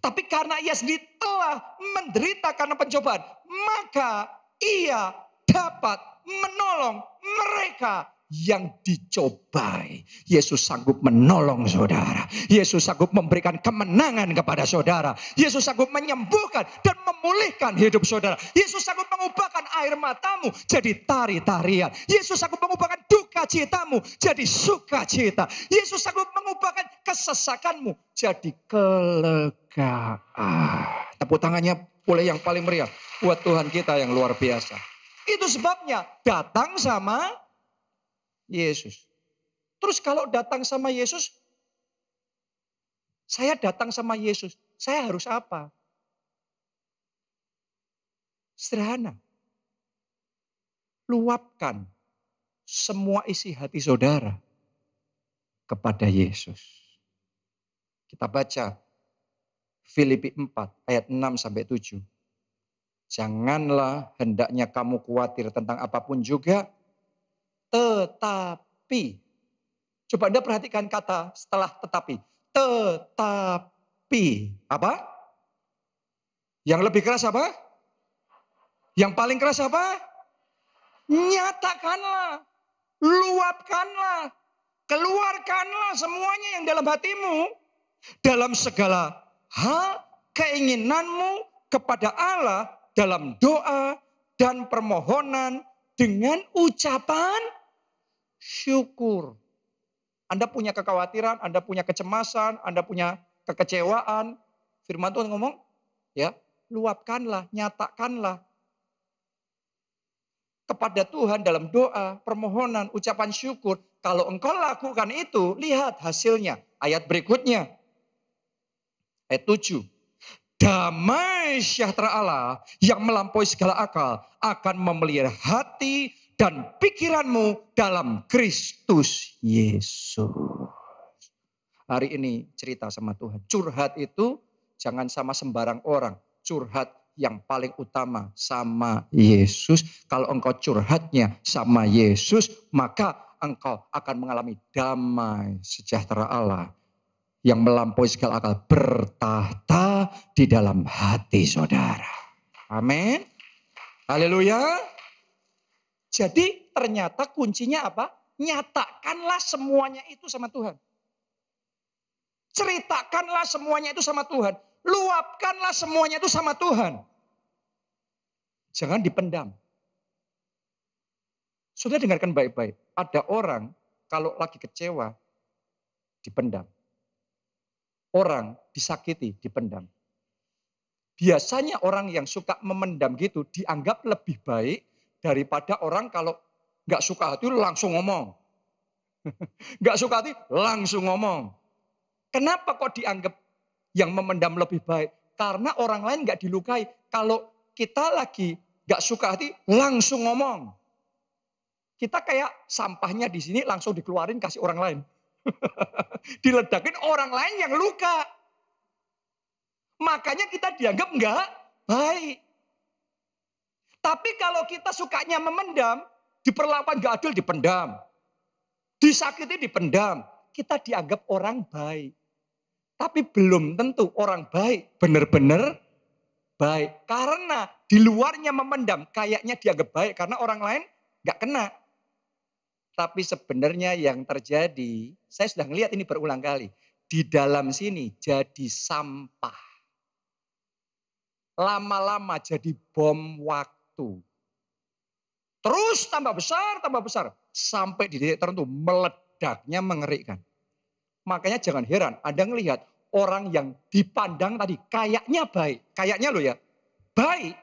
Tapi karena ia sendiri telah menderita karena pencobaan, maka ia dapat menolong mereka yang dicobai. Yesus sanggup menolong saudara. Yesus sanggup memberikan kemenangan kepada saudara. Yesus sanggup menyembuhkan dan memulihkan hidup saudara. Yesus sanggup mengubahkan air matamu jadi tari-tarian. Yesus sanggup mengubahkan duka citamu jadi sukacita. Yesus sanggup mengubahkan kesesakanmu jadi kelegaan. Tepuk tangannya boleh yang paling meriah buat Tuhan kita yang luar biasa. Itu sebabnya datang sama Yesus. Terus kalau datang sama Yesus, saya datang sama Yesus, saya harus apa? Sederhana. Luapkan semua isi hati saudara kepada Yesus. Kita baca Filipi 4 ayat 6 sampai 7. Janganlah hendaknya kamu khawatir tentang apapun juga, tetapi. Coba Anda perhatikan kata setelah tetapi. Tetapi. Apa? Yang lebih keras apa? Yang paling keras apa? Nyatakanlah. Luapkanlah. Keluarkanlah semuanya yang dalam hatimu. Dalam segala hal keinginanmu kepada Allah dalam doa dan permohonan dengan ucapan syukur. Anda punya kekhawatiran, Anda punya kecemasan, Anda punya kekecewaan. Firman Tuhan ngomong, ya, luapkanlah, nyatakanlah kepada Tuhan dalam doa, permohonan, ucapan syukur. Kalau engkau lakukan itu, lihat hasilnya. Ayat berikutnya. Ayat 7. Damai sejahtera Allah yang melampaui segala akal akan memelihara hati dan pikiranmu dalam Kristus Yesus. Hari ini cerita sama Tuhan. Curhat itu jangan sama sembarang orang. Curhat yang paling utama sama Yesus. Kalau engkau curhatnya sama Yesus, maka engkau akan mengalami damai sejahtera Allah yang melampaui segala akal bertahta di dalam hati saudara. Amin. Haleluya. Jadi ternyata kuncinya apa? Nyatakanlah semuanya itu sama Tuhan. Ceritakanlah semuanya itu sama Tuhan. Luapkanlah semuanya itu sama Tuhan. Jangan dipendam. Sudah dengarkan baik-baik. Ada orang kalau lagi kecewa dipendam. Orang disakiti, dipendam. Biasanya orang yang suka memendam gitu dianggap lebih baik daripada orang kalau nggak suka hati langsung ngomong. Nggak suka hati langsung ngomong. Kenapa kok dianggap yang memendam lebih baik? Karena orang lain nggak dilukai. Kalau kita lagi nggak suka hati langsung ngomong. Kita kayak sampahnya di sini langsung dikeluarin kasih orang lain. Diledakin orang lain yang luka. Makanya kita dianggap enggak baik. Tapi kalau kita sukanya memendam, diperlakukan enggak adil dipendam. Disakiti dipendam. Kita dianggap orang baik. Tapi belum tentu orang baik benar-benar baik. Karena di luarnya memendam kayaknya dianggap baik. Karena orang lain enggak kena. Tapi sebenarnya yang terjadi, saya sudah ngelihat ini berulang kali. Di dalam sini jadi sampah. Lama-lama jadi bom waktu. Terus tambah besar, tambah besar. Sampai di titik tertentu meledaknya mengerikan. Makanya jangan heran Anda ngelihat orang yang dipandang tadi kayaknya baik. Kayaknya loh ya, baik.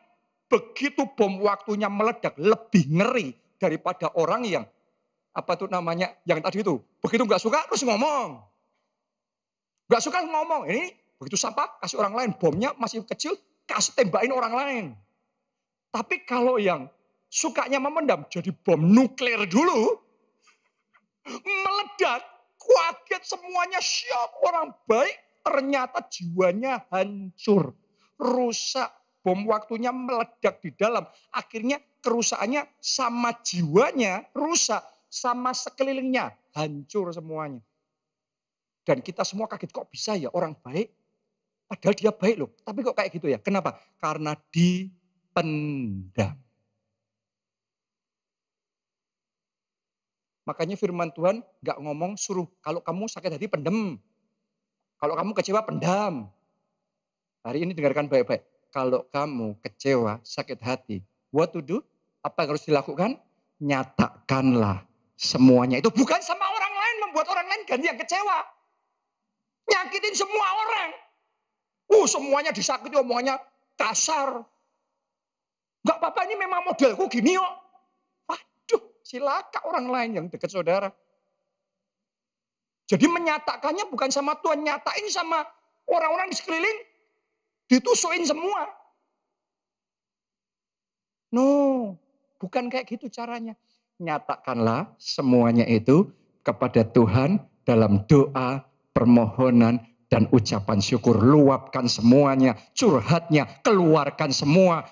Begitu bom waktunya meledak lebih ngeri daripada orang yang apa tuh namanya yang tadi itu. Begitu nggak suka terus ngomong. Nggak suka ngomong. Ini begitu sampah kasih orang lain. Bomnya masih kecil kasih tembakin orang lain. Tapi kalau yang sukanya memendam jadi bom nuklir dulu. Meledak, kaget semuanya, syok, orang baik, ternyata jiwanya hancur, rusak, bom waktunya meledak di dalam, akhirnya kerusakannya sama jiwanya rusak, sama sekelilingnya hancur semuanya. Dan kita semua kaget, kok bisa ya orang baik, padahal dia baik loh, tapi kok kayak gitu ya, kenapa? Karena dipendam. Makanya firman Tuhan gak ngomong suruh kalau kamu sakit hati pendem. Kalau kamu kecewa pendam. Hari ini dengarkan baik-baik. Kalau kamu kecewa, sakit hati, what to do? Apa yang harus dilakukan? Nyatakanlah semuanya. Itu bukan sama orang lain, membuat orang lain ganti yang kecewa. Nyakitin semua orang. Semuanya disakiti, omongannya kasar. Gak apa-apa, ini memang modelku gini kok. Waduh, silakan orang lain yang dekat saudara. Jadi menyatakannya bukan sama Tuhan, nyatain sama orang-orang di sekeliling, ditusuin semua. No, bukan kayak gitu caranya. Nyatakanlah semuanya itu kepada Tuhan dalam doa, permohonan, dan ucapan syukur. Luapkan semuanya, curhatnya, keluarkan semua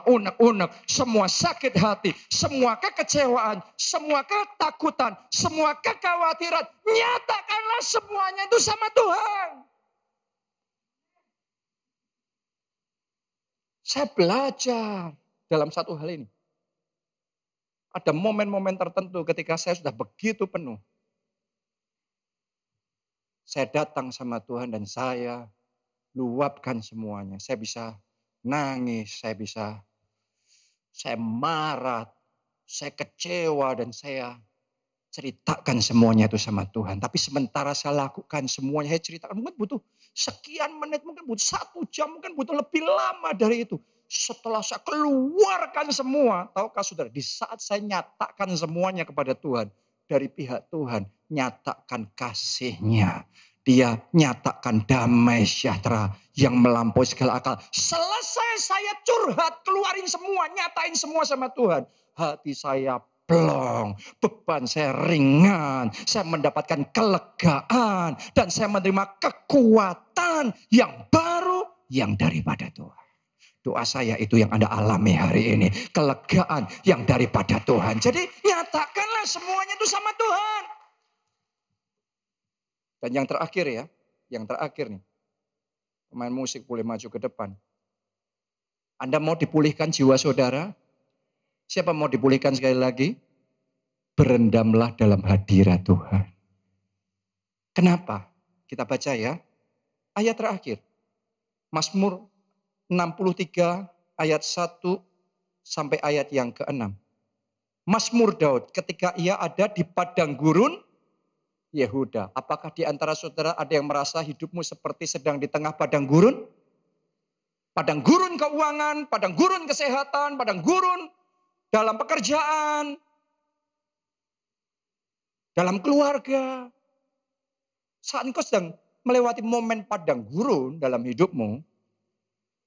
unek-unek, semua sakit hati, semua kekecewaan, semua ketakutan, semua kekhawatiran. Nyatakanlah semuanya itu sama Tuhan. Saya belajar dalam satu hal ini. Ada momen-momen tertentu ketika saya sudah begitu penuh. Saya datang sama Tuhan dan saya luapkan semuanya. Saya bisa nangis, saya marah, saya kecewa dan saya ceritakan semuanya itu sama Tuhan. Tapi sementara saya lakukan semuanya, saya ceritakan mungkin butuh sekian menit, mungkin butuh 1 jam, mungkin butuh lebih lama dari itu. Setelah saya keluarkan semua, tahukah saudara, di saat saya nyatakan semuanya kepada Tuhan, dari pihak Tuhan, nyatakan kasih-Nya. Dia nyatakan damai sejahtera yang melampaui segala akal. Selesai saya curhat, keluarin semua, nyatain semua sama Tuhan. Hati saya plong, beban saya ringan, saya mendapatkan kelegaan, dan saya menerima kekuatan yang baru yang daripada Tuhan. Doa saya itu yang Anda alami hari ini. Kelegaan yang daripada Tuhan. Jadi nyatakanlah semuanya itu sama Tuhan. Dan yang terakhir ya, yang terakhir nih. Pemain musik boleh maju ke depan. Anda mau dipulihkan jiwa saudara? Siapa mau dipulihkan sekali lagi? Berendamlah dalam hadirat Tuhan. Kenapa? Kita baca ya. Ayat terakhir. Mazmur 63 ayat 1 sampai ayat yang ke-6. Mazmur Daud ketika ia ada di padang gurun Yehuda. Apakah di antara saudara ada yang merasa hidupmu seperti sedang di tengah padang gurun? Padang gurun keuangan, padang gurun kesehatan, padang gurun dalam pekerjaan, dalam keluarga. Saat engkau sedang melewati momen padang gurun dalam hidupmu,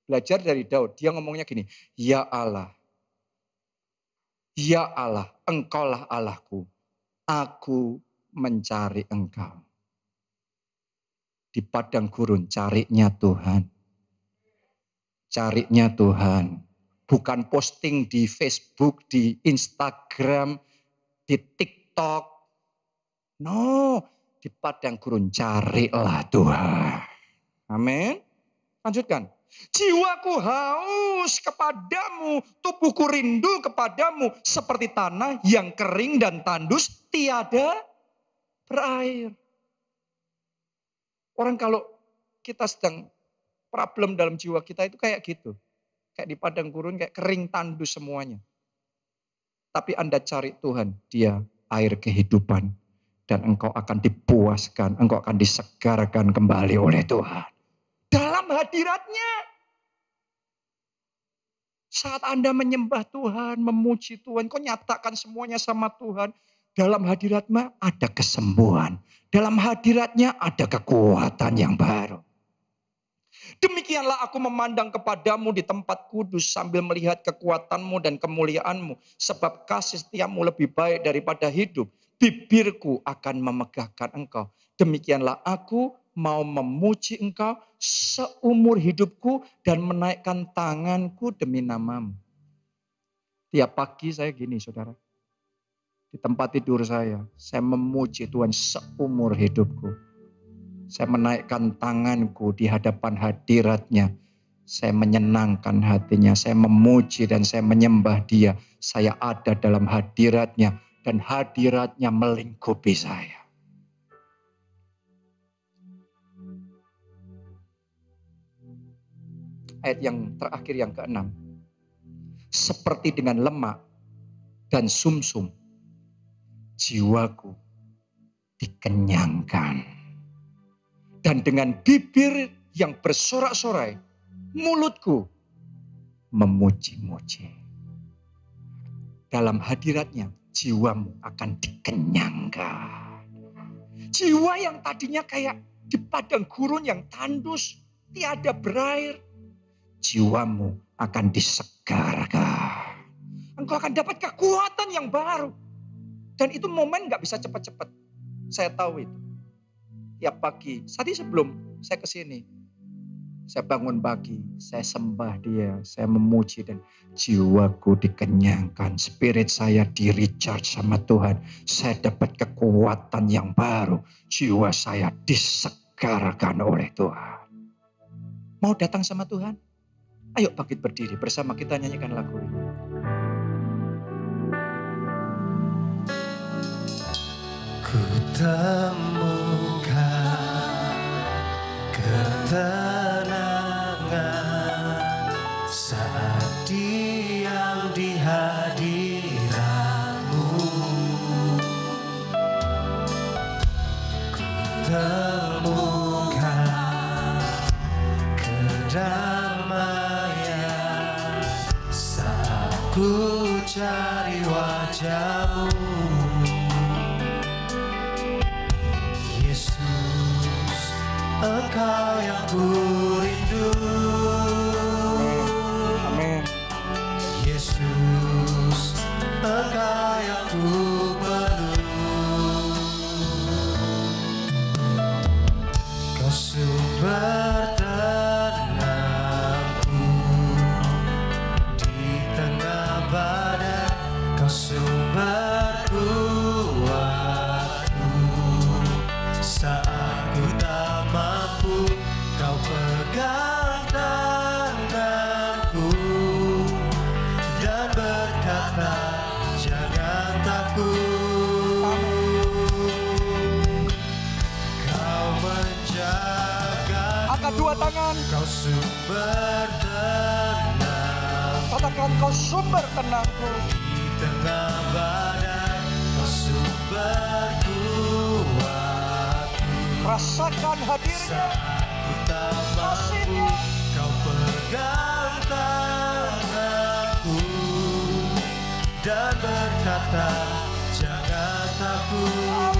belajar dari Daud. Dia ngomongnya gini, ya Allah, engkaulah Allahku. Aku mencari engkau. Di padang gurun carinya Tuhan. Carinya Tuhan. Bukan posting di Facebook, di Instagram, di TikTok. No, di padang gurun carilah Tuhan. Amin. Lanjutkan. Jiwaku haus kepadamu, tubuhku rindu kepadamu, seperti tanah yang kering dan tandus tiada berair. Orang kalau kita sedang problem dalam jiwa kita itu kayak gitu. Kayak di padang gurun, kayak kering tandus semuanya. Tapi Anda cari Tuhan, Dia air kehidupan. Dan engkau akan dipuaskan, engkau akan disegarkan kembali oleh Tuhan. Dalam hadiratnya. Saat Anda menyembah Tuhan, memuji Tuhan, kau nyatakan semuanya sama Tuhan. Dalam hadiratnya ada kesembuhan. Dalam hadiratnya ada kekuatan yang baru. Demikianlah aku memandang kepadamu di tempat kudus sambil melihat kekuatanmu dan kemuliaanmu. Sebab kasih setiamu lebih baik daripada hidup. Bibirku akan memegahkan engkau. Demikianlah aku mau memuji engkau seumur hidupku dan menaikkan tanganku demi namamu. Tiap pagi saya gini saudara. Di tempat tidur saya memuji Tuhan seumur hidupku. Saya menaikkan tanganku di hadapan hadiratnya. Saya menyenangkan hatinya. Saya memuji dan saya menyembah Dia. Saya ada dalam hadiratnya. Dan hadiratnya melingkupi saya. Ayat yang terakhir yang ke-6. Seperti dengan lemak dan sumsum, jiwaku dikenyangkan. Dan dengan bibir yang bersorak-sorai, mulutku memuji-muji. Dalam hadiratnya, jiwamu akan dikenyangkan. Jiwa yang tadinya kayak di padang gurun yang tandus, tiada berair. Jiwamu akan disegarkan. Engkau akan dapat kekuatan yang baru. Dan itu momen gak bisa cepat-cepat. Saya tahu itu. Tiap pagi, tadi sebelum saya ke sini, saya bangun pagi, saya sembah Dia, saya memuji dan jiwaku dikenyangkan, spirit saya di-recharge sama Tuhan. Saya dapat kekuatan yang baru, jiwa saya disegarkan oleh Tuhan. Mau datang sama Tuhan? Ayo bangkit berdiri bersama kita nyanyikan lagu ini. Ku temukan ketenangan saat diam di hadirat-Mu. Ku temukan kedamaian saat ku cari wajah-Mu. Engkau yang ku rindu. Amin. Yesus, Engkau yang ku perlu. Kau sumber tenangku di tengah badai. Kau sumber kuatku saat ku tak mampu. Kau pegang tanganku dan berkata, jangan takut. Kau menjaga. Angkat dua tangan. Kau sumber tenang. Katakan kau sumber tenangku. Di tengah badai, kau sumber kuatku. Rasakan hadirnya. Ku tak mampu, kau pegang tanganku dan berkata, jangan takut.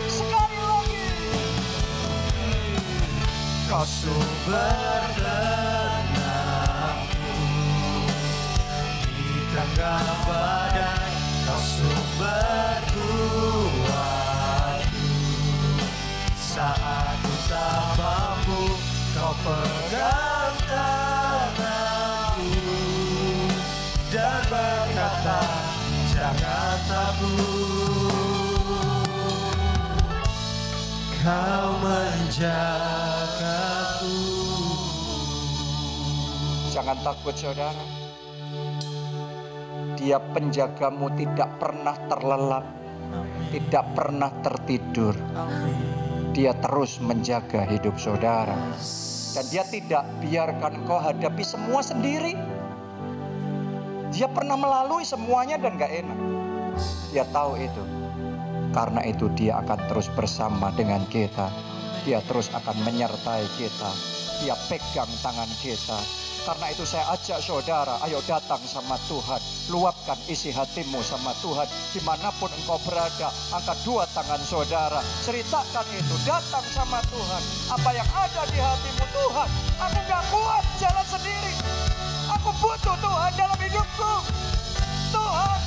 Sekali lagi. Kau sumber tenangku di tengah badai. Kau sumber kuatku saat ku tak mampu. Kau pegang tanganku dan berkata, jangan takut. Kau menjagaku. Jangan takut saudara. Dia penjagamu tidak pernah terlelap. Tidak pernah tertidur. Dia terus menjaga hidup saudara. Dan dia tidak biarkan kau hadapi semua sendiri. Dia pernah melalui semuanya dan gak enak. Dia tahu itu. Karena itu dia akan terus bersama dengan kita. Dia terus akan menyertai kita. Dia pegang tangan kita. Karena itu saya ajak saudara, ayo datang sama Tuhan. Luapkan isi hatimu sama Tuhan. Dimanapun engkau berada, angkat dua tangan saudara. Ceritakan itu, datang sama Tuhan. Apa yang ada di hatimu, Tuhan, aku gak kuat jalan sendiri. Aku butuh Tuhan dalam hidupku. Tuhan,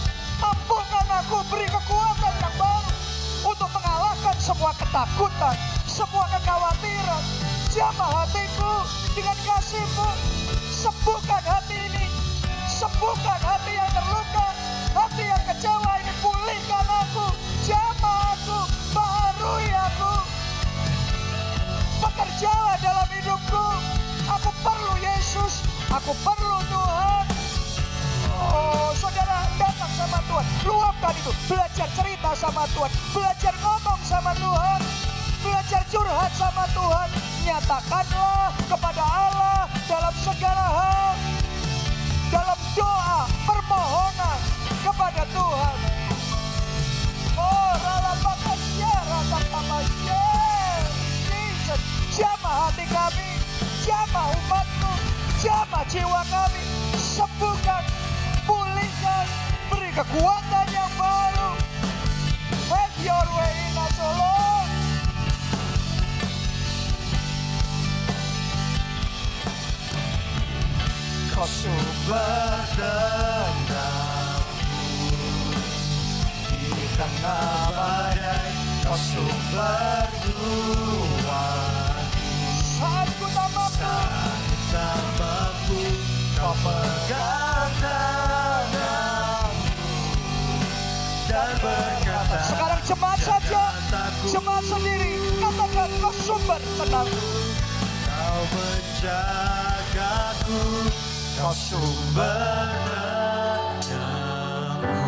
mampukan aku, beri kekuatan yang baru untuk mengalahkan semua ketakutan, semua kekhawatiran. Jamah hatiku dengan kasih-Mu. Sembuhkan hati ini. Sembuhkan hati yang terluka, hati yang kecewa ini. Pulihkan aku. Jamah aku. Baharui aku. Bekerjalah dalam hidupku. Aku perlu Yesus. Aku perlu Tuhan. Oh, saudara, datang sama Tuhan. Luapkan itu. Belajar cerita sama Tuhan. Belajar ngomong sama Tuhan. Belajar curhat sama Tuhan. Nyatakanlah kepada Allah dalam segala hal. Dalam doa, permohonan kepada Tuhan. Oh, ralapakasya, ratapamasya. Jesus, jamah hati kami. Jamah umat-Mu. Jamah jiwa kami. Sembuhkan, pulihkan, beri kekuatan yang baru. Have your way in us, O Lord. Kau sumber tenangku di tengah badai, Kau sumber kuatku. Saat ku tak mampu, Saat tak mampu, Kau pegang tanganku dan berkata, sekarang jemaat saja, jemaat sendiri, katakan Kau sumber tenangku. Kau menjagaku, Kau sumber tenangku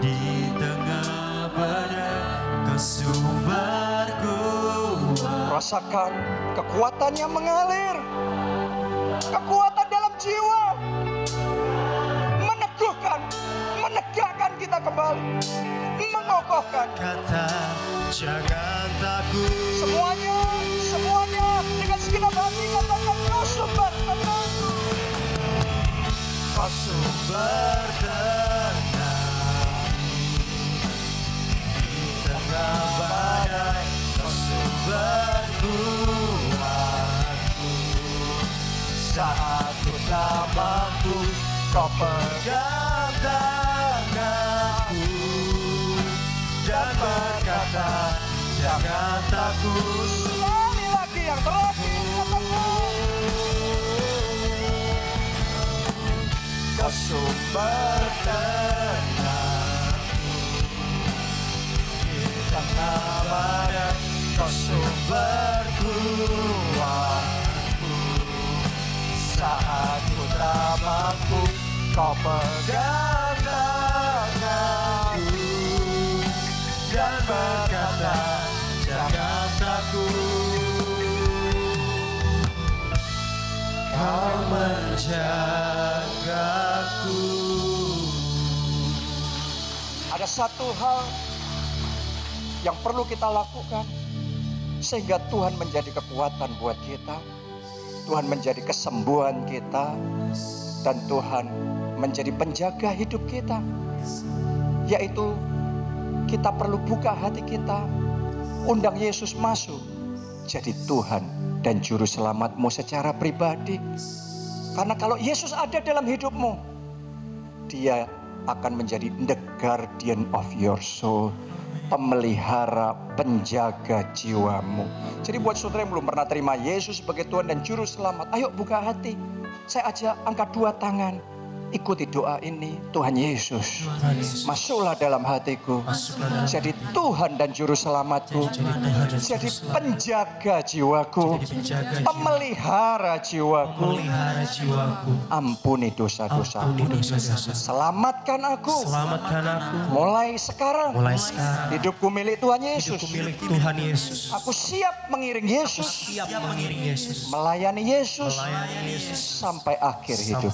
di tengah badai, Kau sumber kuat. Rasakan kekuatan yang mengalir, kekuatan dalam jiwa, meneguhkan, menegakkan kita kembali, mengokohkan. Kata jangan takut, Semuanya dengan segenap hati katakan Kau sumber tenangku. Kau sumber tenang di tengah badai, Kau sumber kuatku. Saat ku tak mampu, Kau pegang tanganku dan berkata, jangan takut. Sekali lagi yang terakhir katakan Kau sumber tenangku di tengah badai, Kau sumber kuatku. Saat ku tak mampu, Kau pegang tanganku dan berkata, jangan takut. Kau menjagaku. ada satu hal yang perlu kita lakukan sehingga Tuhan menjadi kekuatan buat kita, Tuhan menjadi kesembuhan kita, dan Tuhan menjadi penjaga hidup kita, yaitu kita perlu buka hati kita, undang Yesus masuk jadi Tuhan dan Juru Selamatmu secara pribadi. Karena kalau Yesus ada dalam hidupmu, Dia akan menjadi the guardian of your soul, pemelihara, penjaga jiwamu. Jadi buat saudara yang belum pernah terima Yesus sebagai Tuhan dan Juru Selamat, ayo buka hati. Saya ajak angkat dua tangan. Ikuti doa ini. Tuhan Yesus, masuklah dalam hatiku. Jadi Tuhan dan Juru Selamatku. Jadi penjaga jiwaku. Pemelihara jiwaku. Ampuni dosa-dosaku. Selamatkan aku. Mulai sekarang. Hidupku milik Tuhan Yesus. Aku siap mengiring Yesus. Melayani Yesus sampai akhir hidup.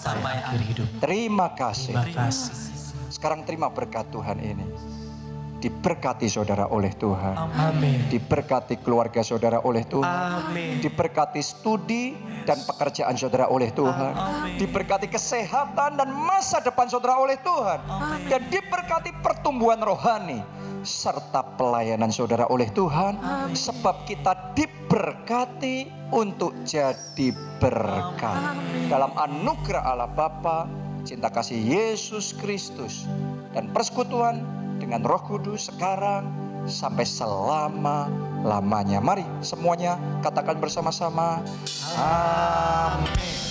Terima kasih. Terima kasih. Sekarang terima berkat Tuhan ini. Diberkati saudara oleh Tuhan. Amin. Diberkati keluarga saudara oleh Tuhan. Amin. Diberkati studi dan pekerjaan saudara oleh Tuhan. Amin. Diberkati kesehatan dan masa depan saudara oleh Tuhan. Amin. Dan diberkati pertumbuhan rohani serta pelayanan saudara oleh Tuhan. Sebab kita diberkati untuk jadi berkat. Dalam anugerah Allah Bapa, cinta kasih Yesus Kristus, dan persekutuan dengan Roh Kudus sekarang sampai selama-lamanya. Mari semuanya katakan bersama-sama. Amin.